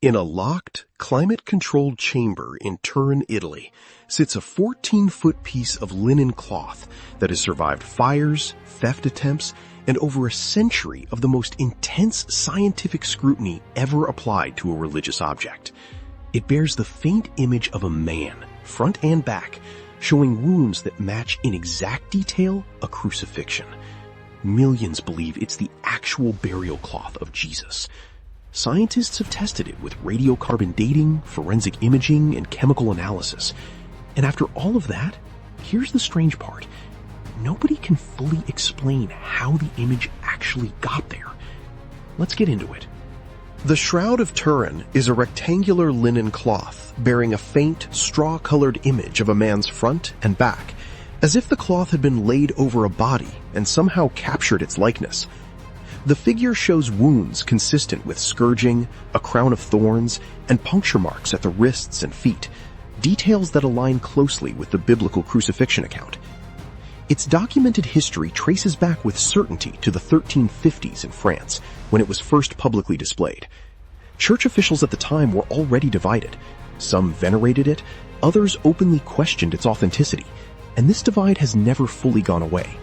In a locked, climate-controlled chamber in Turin, Italy, sits a 14-foot piece of linen cloth that has survived fires, theft attempts, and over a century of the most intense scientific scrutiny ever applied to a religious object. It bears the faint image of a man, front and back, showing wounds that match in exact detail a crucifixion. Millions believe it's the actual burial cloth of Jesus. Scientists have tested it with radiocarbon dating, forensic imaging, and chemical analysis. And after all of that, here's the strange part. Nobody can fully explain how the image actually got there. Let's get into it. The Shroud of Turin is a rectangular linen cloth bearing a faint, straw-colored image of a man's front and back, as if the cloth had been laid over a body and somehow captured its likeness. The figure shows wounds consistent with scourging, a crown of thorns, and puncture marks at the wrists and feet, details that align closely with the biblical crucifixion account. Its documented history traces back with certainty to the 1350s in France, when it was first publicly displayed. Church officials at the time were already divided. Some venerated it, others openly questioned its authenticity, and this divide has never fully gone away.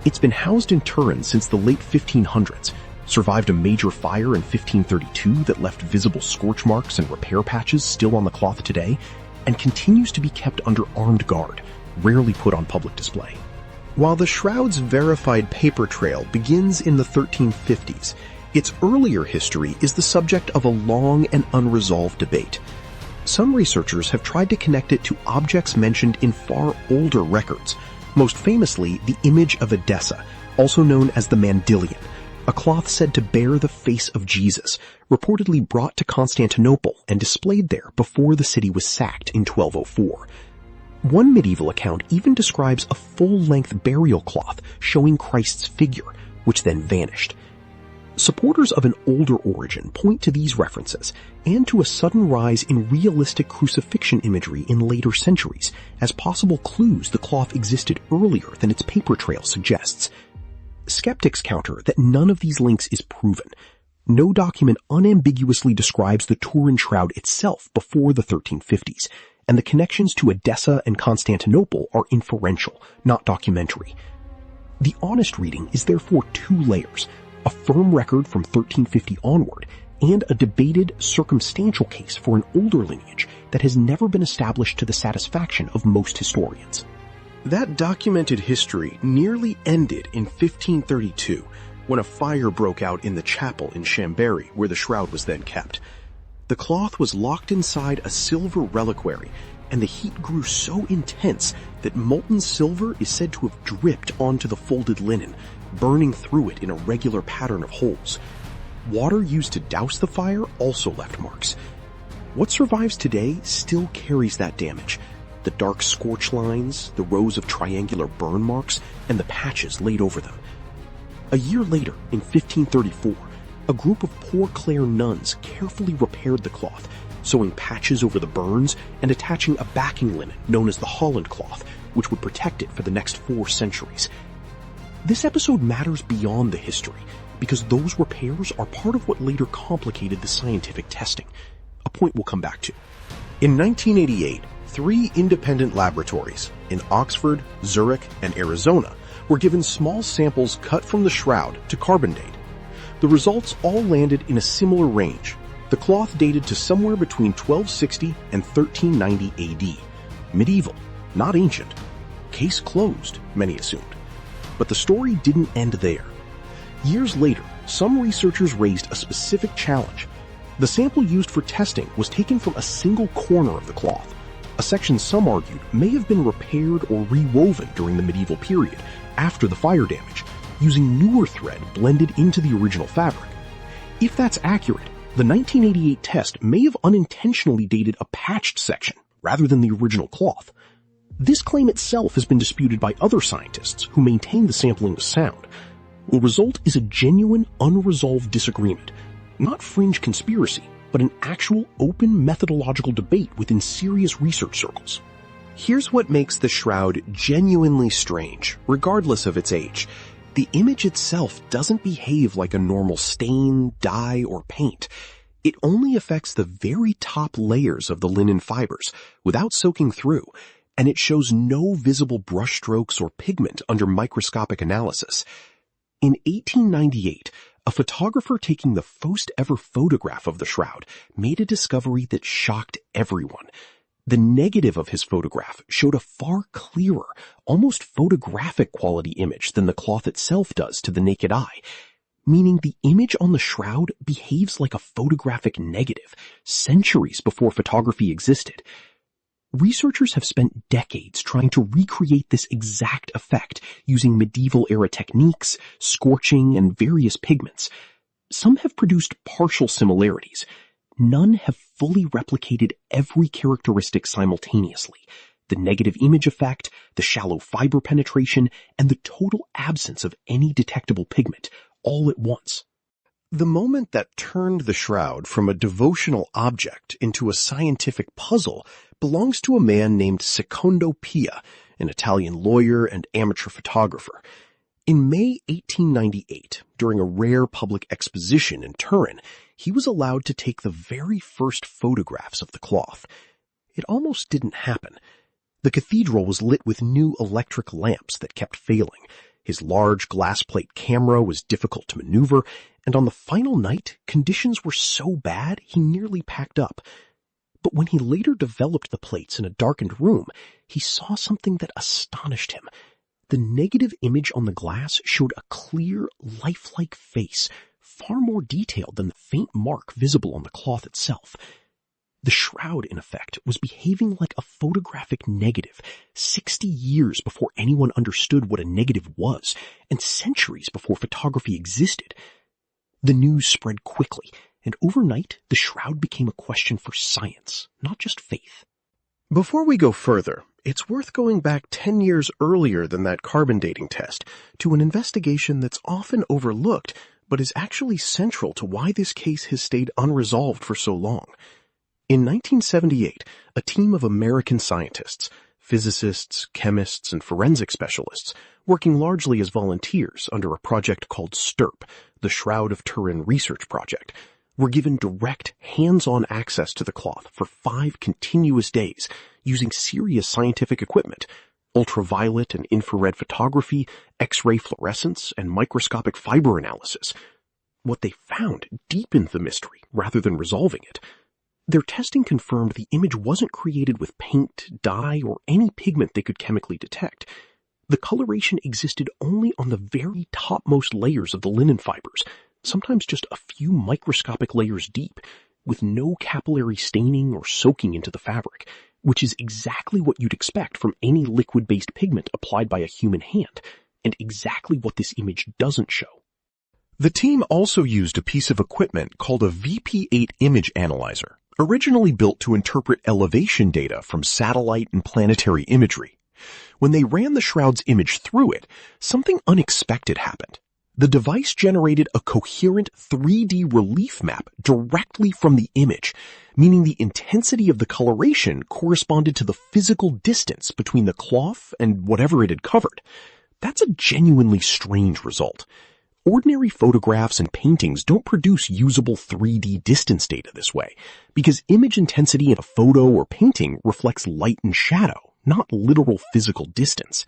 It's been housed in Turin since the late 1500s, survived a major fire in 1532 that left visible scorch marks and repair patches still on the cloth today, and continues to be kept under armed guard, rarely put on public display. While the shroud's verified paper trail begins in the 1350s, its earlier history is the subject of a long and unresolved debate. Some researchers have tried to connect it to objects mentioned in far older records, most famously the image of Edessa, also known as the Mandylion, a cloth said to bear the face of Jesus, reportedly brought to Constantinople and displayed there before the city was sacked in 1204. One medieval account even describes a full-length burial cloth showing Christ's figure, which then vanished. Supporters of an older origin point to these references and to a sudden rise in realistic crucifixion imagery in later centuries as possible clues the cloth existed earlier than its paper trail suggests. Skeptics counter that none of these links is proven. No document unambiguously describes the Turin shroud itself before the 1350s, and the connections to Edessa and Constantinople are inferential, not documentary. The honest reading is therefore two layers: a firm record from 1350 onward, and a debated circumstantial case for an older lineage that has never been established to the satisfaction of most historians. That documented history nearly ended in 1532, when a fire broke out in the chapel in Chambéry, where the shroud was then kept. The cloth was locked inside a silver reliquary, and the heat grew so intense that molten silver is said to have dripped onto the folded linen, burning through it in a regular pattern of holes. Water used to douse the fire also left marks. What survives today still carries that damage: the dark scorch lines, the rows of triangular burn marks, and the patches laid over them. A year later, in 1534, a group of Poor Clare nuns carefully repaired the cloth, sewing patches over the burns and attaching a backing linen known as the Holland cloth, which would protect it for the next 4 centuries. This episode matters beyond the history, because those repairs are part of what later complicated the scientific testing, a point we'll come back to. In 1988, 3 independent laboratories in Oxford, Zurich, and Arizona were given small samples cut from the shroud to carbon date. The results all landed in a similar range. The cloth dated to somewhere between 1260 and 1390 AD. Medieval, not ancient. Case closed, many assumed. But the story didn't end there. Years later, some researchers raised a specific challenge. The sample used for testing was taken from a single corner of the cloth, a section some argued may have been repaired or rewoven during the medieval period, after the fire damage, using newer thread blended into the original fabric. If that's accurate, the 1988 test may have unintentionally dated a patched section rather than the original cloth. This claim itself has been disputed by other scientists who maintain the sampling was sound. The result is a genuine, unresolved disagreement, not fringe conspiracy, but an actual open methodological debate within serious research circles. Here's what makes the shroud genuinely strange, regardless of its age. The image itself doesn't behave like a normal stain, dye, or paint. It only affects the very top layers of the linen fibers without soaking through, and it shows no visible brushstrokes or pigment under microscopic analysis. In 1898, a photographer taking the first ever photograph of the shroud made a discovery that shocked everyone. The negative of his photograph showed a far clearer, almost photographic quality image than the cloth itself does to the naked eye, meaning the image on the shroud behaves like a photographic negative, centuries before photography existed. Researchers have spent decades trying to recreate this exact effect using medieval-era techniques, scorching, and various pigments. Some have produced partial similarities. None have fully replicated every characteristic simultaneously: the negative image effect, the shallow fiber penetration, and the total absence of any detectable pigment, all at once. The moment that turned the shroud from a devotional object into a scientific puzzle belongs to a man named Secondo Pia, an Italian lawyer and amateur photographer. In May 1898, during a rare public exposition in Turin, he was allowed to take the very first photographs of the cloth. It almost didn't happen. The cathedral was lit with new electric lamps that kept failing. His large glass plate camera was difficult to maneuver, and on the final night, conditions were so bad he nearly packed up. But when he later developed the plates in a darkened room, he saw something that astonished him. The negative image on the glass showed a clear, lifelike face, far more detailed than the faint mark visible on the cloth itself. The shroud, in effect, was behaving like a photographic negative, 60 years before anyone understood what a negative was, and centuries before photography existed. The news spread quickly, and overnight the shroud became a question for science, not just faith. Before we go further, it's worth going back 10 years earlier than that carbon dating test to an investigation that's often overlooked, but is actually central to why this case has stayed unresolved for so long. In 1978, a team of American scientists, physicists, chemists, and forensic specialists, working largely as volunteers under a project called STIRP, the Shroud of Turin Research Project, were given direct, hands-on access to the cloth for 5 continuous days using serious scientific equipment: ultraviolet and infrared photography, X-ray fluorescence, and microscopic fiber analysis. What they found deepened the mystery rather than resolving it. Their testing confirmed the image wasn't created with paint, dye, or any pigment they could chemically detect. The coloration existed only on the very topmost layers of the linen fibers, sometimes just a few microscopic layers deep, with no capillary staining or soaking into the fabric, which is exactly what you'd expect from any liquid-based pigment applied by a human hand, and exactly what this image doesn't show. The team also used a piece of equipment called a VP8 image analyzer, originally built to interpret elevation data from satellite and planetary imagery. When they ran the shroud's image through it, something unexpected happened. The device generated a coherent 3D relief map directly from the image, meaning the intensity of the coloration corresponded to the physical distance between the cloth and whatever it had covered. That's a genuinely strange result. Ordinary photographs and paintings don't produce usable 3D distance data this way, because image intensity in a photo or painting reflects light and shadow, not literal physical distance.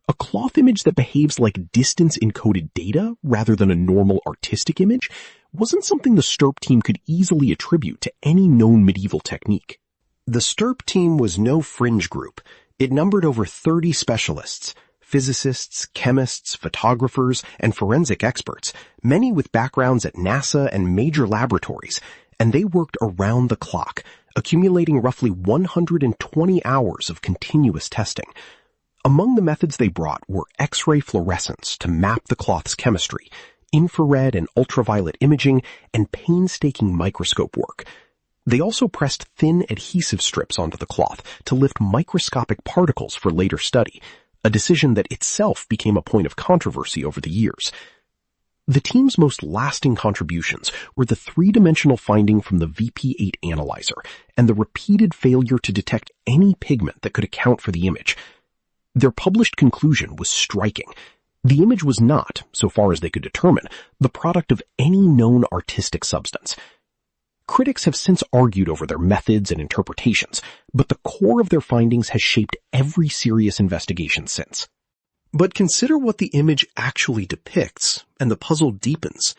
A cloth image that behaves like distance-encoded data rather than a normal artistic image wasn't something the STIRP team could easily attribute to any known medieval technique. The STIRP team was no fringe group. It numbered over 30 specialists: physicists, chemists, photographers, and forensic experts, many with backgrounds at NASA and major laboratories, and they worked around the clock, accumulating roughly 120 hours of continuous testing. Among the methods they brought were X-ray fluorescence to map the cloth's chemistry, infrared and ultraviolet imaging, and painstaking microscope work. They also pressed thin adhesive strips onto the cloth to lift microscopic particles for later study, a decision that itself became a point of controversy over the years. The team's most lasting contributions were the 3-dimensional finding from the VP8 analyzer and the repeated failure to detect any pigment that could account for the image. Their published conclusion was striking. The image was not, so far as they could determine, the product of any known artistic substance. Critics have since argued over their methods and interpretations, but the core of their findings has shaped every serious investigation since. But consider what the image actually depicts, and the puzzle deepens.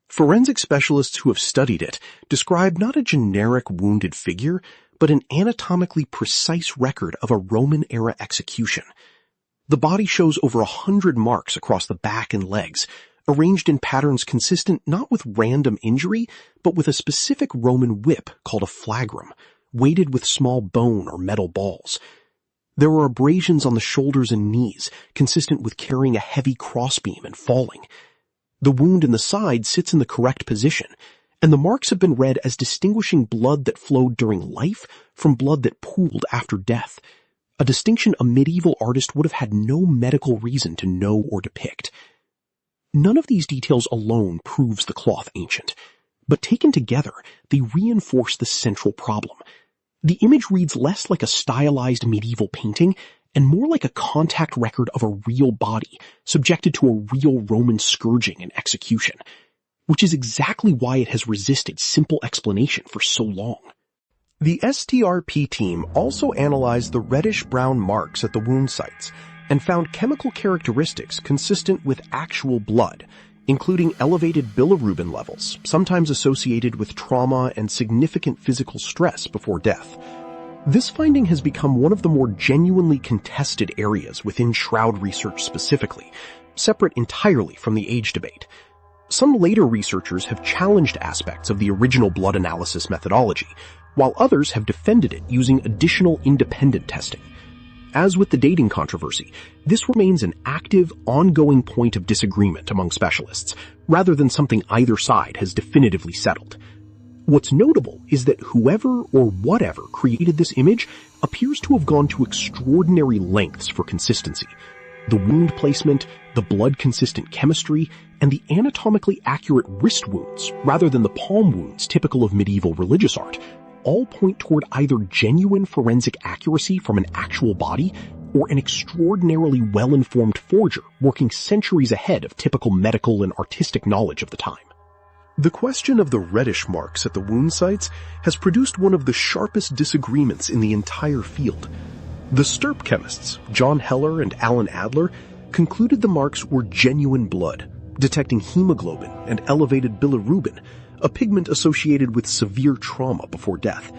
Forensic specialists who have studied it describe not a generic wounded figure, but an anatomically precise record of a Roman-era execution. The body shows over 100 marks across the back and legs, arranged in patterns consistent not with random injury, but with a specific Roman whip called a flagrum, weighted with small bone or metal balls. There are abrasions on the shoulders and knees, consistent with carrying a heavy crossbeam and falling. The wound in the side sits in the correct position, and the marks have been read as distinguishing blood that flowed during life from blood that pooled after death, a distinction a medieval artist would have had no medical reason to know or depict. None of these details alone proves the cloth ancient, but taken together, they reinforce the central problem. The image reads less like a stylized medieval painting and more like a contact record of a real body subjected to a real Roman scourging and execution, which is exactly why it has resisted simple explanation for so long. The STRP team also analyzed the reddish-brown marks at the wound sites and found chemical characteristics consistent with actual blood, including elevated bilirubin levels, sometimes associated with trauma and significant physical stress before death. This finding has become one of the more genuinely contested areas within shroud research specifically, separate entirely from the age debate. Some later researchers have challenged aspects of the original blood analysis methodology, while others have defended it using additional independent testing. As with the dating controversy, this remains an active, ongoing point of disagreement among specialists, rather than something either side has definitively settled. What's notable is that whoever or whatever created this image appears to have gone to extraordinary lengths for consistency. The wound placement, the blood-consistent chemistry, and the anatomically accurate wrist wounds, rather than the palm wounds typical of medieval religious art, all point toward either genuine forensic accuracy from an actual body or an extraordinarily well-informed forger working centuries ahead of typical medical and artistic knowledge of the time. The question of the reddish marks at the wound sites has produced one of the sharpest disagreements in the entire field. The Stirp chemists, John Heller and Alan Adler, concluded the marks were genuine blood, detecting hemoglobin and elevated bilirubin, a pigment associated with severe trauma before death.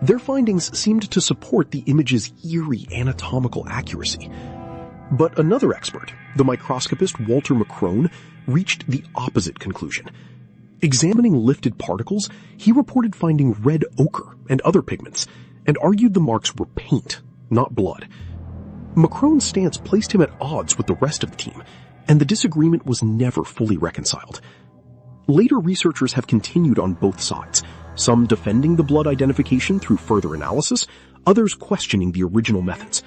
Their findings seemed to support the image's eerie anatomical accuracy. But another expert, the microscopist Walter McCrone, reached the opposite conclusion. Examining lifted particles, he reported finding red ochre and other pigments, and argued the marks were paint, not blood. McCrone's stance placed him at odds with the rest of the team, and the disagreement was never fully reconciled. Later researchers have continued on both sides, some defending the blood identification through further analysis, others questioning the original methods.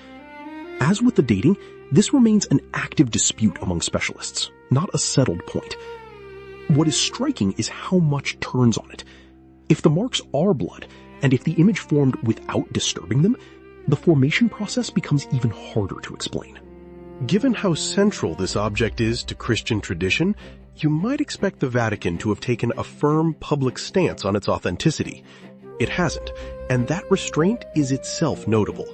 As with the dating, this remains an active dispute among specialists, not a settled point. What is striking is how much turns on it. If the marks are blood, and if the image formed without disturbing them, the formation process becomes even harder to explain. Given how central this object is to Christian tradition, you might expect the Vatican to have taken a firm public stance on its authenticity. It hasn't, and that restraint is itself notable.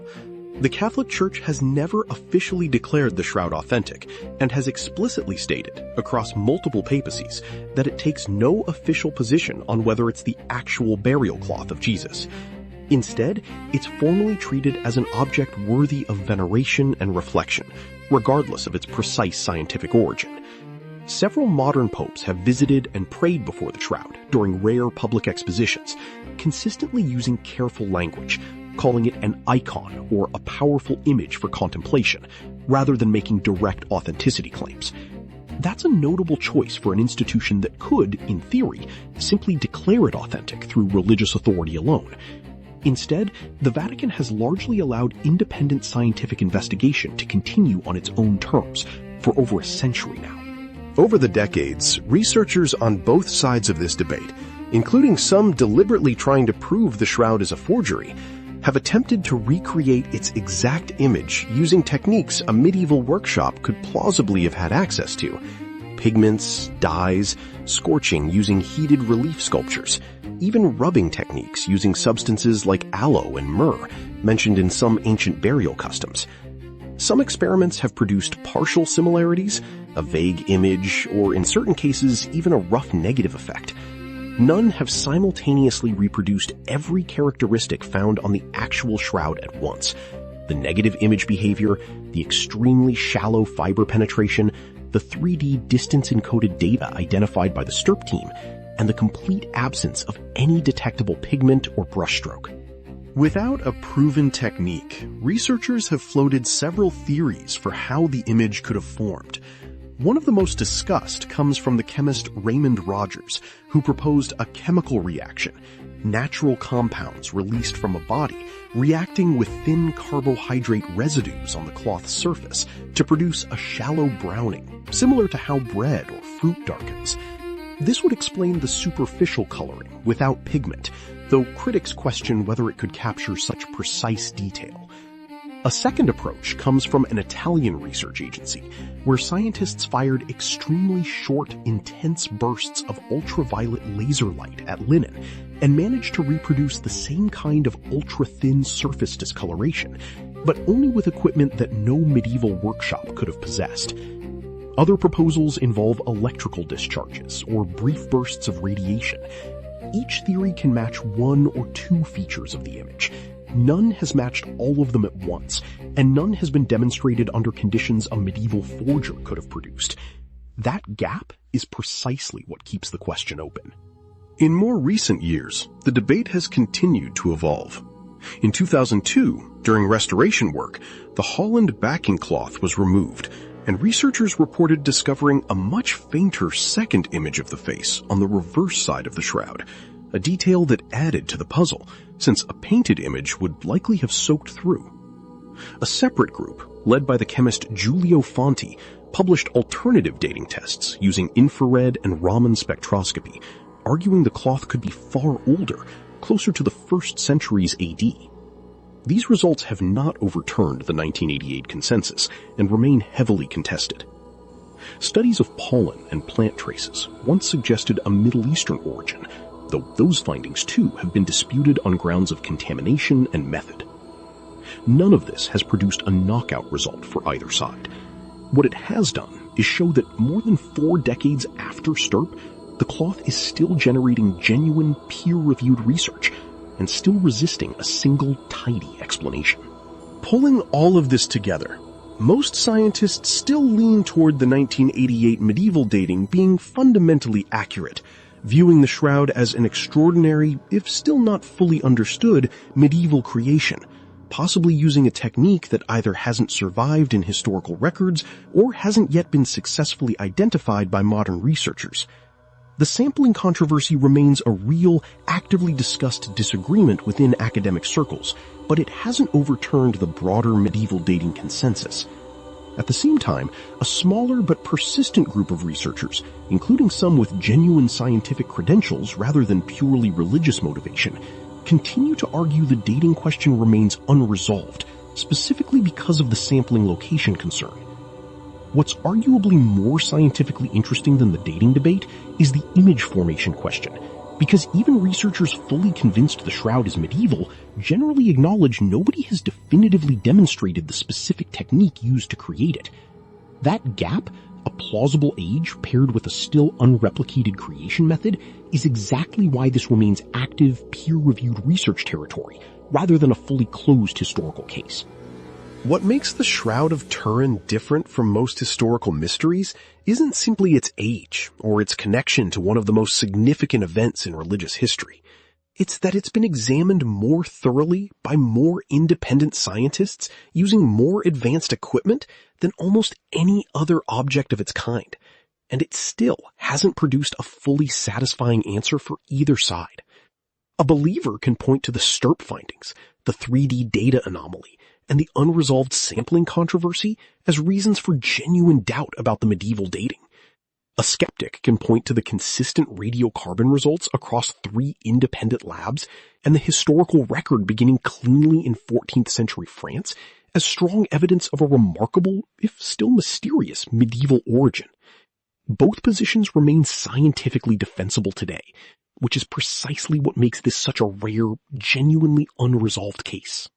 The Catholic Church has never officially declared the shroud authentic, and has explicitly stated, across multiple papacies, that it takes no official position on whether it's the actual burial cloth of Jesus. Instead, it's formally treated as an object worthy of veneration and reflection, regardless of its precise scientific origin. Several modern popes have visited and prayed before the shroud during rare public expositions, consistently using careful language, calling it an icon or a powerful image for contemplation, rather than making direct authenticity claims. That's a notable choice for an institution that could, in theory, simply declare it authentic through religious authority alone. Instead, the Vatican has largely allowed independent scientific investigation to continue on its own terms for over a century now. Over the decades, researchers on both sides of this debate, including some deliberately trying to prove the shroud is a forgery, have attempted to recreate its exact image using techniques a medieval workshop could plausibly have had access to. pigments, dyes, scorching using heated relief sculptures, even rubbing techniques using substances like aloe and myrrh, mentioned in some ancient burial customs. Some experiments have produced partial similarities, a vague image, or in certain cases, even a rough negative effect. None have simultaneously reproduced every characteristic found on the actual shroud at once. The negative image behavior, the extremely shallow fiber penetration, the 3D distance-encoded data identified by the STURP team, and the complete absence of any detectable pigment or brushstroke. Without a proven technique, researchers have floated several theories for how the image could have formed. One of the most discussed comes from the chemist Raymond Rogers, who proposed a chemical reaction, natural compounds released from a body reacting with thin carbohydrate residues on the cloth's surface to produce a shallow browning, similar to how bread or fruit darkens. This would explain the superficial coloring without pigment, though critics question whether it could capture such precise detail. A second approach comes from an Italian research agency, where scientists fired extremely short, intense bursts of ultraviolet laser light at linen and managed to reproduce the same kind of ultra-thin surface discoloration, but only with equipment that no medieval workshop could have possessed. Other proposals involve electrical discharges or brief bursts of radiation. Each theory can match one or two features of the image. None has matched all of them at once, and none has been demonstrated under conditions a medieval forger could have produced. That gap is precisely what keeps the question open. In more recent years, the debate has continued to evolve. In 2002, during restoration work, the Holland backing cloth was removed, and researchers reported discovering a much fainter second image of the face on the reverse side of the shroud, a detail that added to the puzzle, since a painted image would likely have soaked through. A separate group, led by the chemist Giulio Fanti, published alternative dating tests using infrared and Raman spectroscopy, arguing the cloth could be far older, closer to the 1st centuries AD. These results have not overturned the 1988 consensus and remain heavily contested. Studies of pollen and plant traces once suggested a Middle Eastern origin, though those findings too have been disputed on grounds of contamination and method. None of this has produced a knockout result for either side. What it has done is show that more than 4 decades after STURP, the cloth is still generating genuine, peer-reviewed research and still resisting a single tidy explanation. Pulling all of this together, most scientists still lean toward the 1988 medieval dating being fundamentally accurate, viewing the shroud as an extraordinary, if still not fully understood, medieval creation, possibly using a technique that either hasn't survived in historical records or hasn't yet been successfully identified by modern researchers. The sampling controversy remains a real, actively discussed disagreement within academic circles, but it hasn't overturned the broader medieval dating consensus. At the same time, a smaller but persistent group of researchers, including some with genuine scientific credentials rather than purely religious motivation, continue to argue the dating question remains unresolved, specifically because of the sampling location concern. What's arguably more scientifically interesting than the dating debate is the image formation question, because even researchers fully convinced the shroud is medieval generally acknowledge nobody has definitively demonstrated the specific technique used to create it. That gap, a plausible age paired with a still unreplicated creation method, is exactly why this remains active, peer-reviewed research territory, rather than a fully closed historical case. What makes the Shroud of Turin different from most historical mysteries isn't simply its age or its connection to one of the most significant events in religious history. It's that it's been examined more thoroughly by more independent scientists using more advanced equipment than almost any other object of its kind, and it still hasn't produced a fully satisfying answer for either side. A believer can point to the STURP findings, the 3D data anomaly, and the unresolved sampling controversy as reasons for genuine doubt about the medieval dating. A skeptic can point to the consistent radiocarbon results across 3 independent labs and the historical record beginning cleanly in 14th century France as strong evidence of a remarkable, if still mysterious, medieval origin. Both positions remain scientifically defensible today, which is precisely what makes this such a rare, genuinely unresolved case.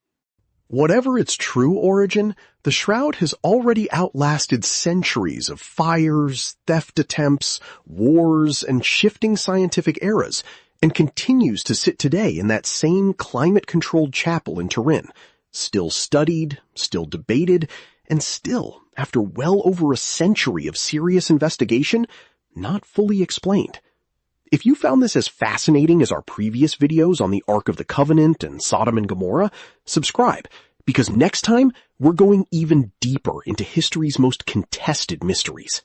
Whatever its true origin, the shroud has already outlasted centuries of fires, theft attempts, wars, and shifting scientific eras, and continues to sit today in that same climate-controlled chapel in Turin, still studied, still debated, and still, after well over a century of serious investigation, not fully explained. If you found this as fascinating as our previous videos on the Ark of the Covenant and Sodom and Gomorrah, subscribe, because next time we're going even deeper into history's most contested mysteries.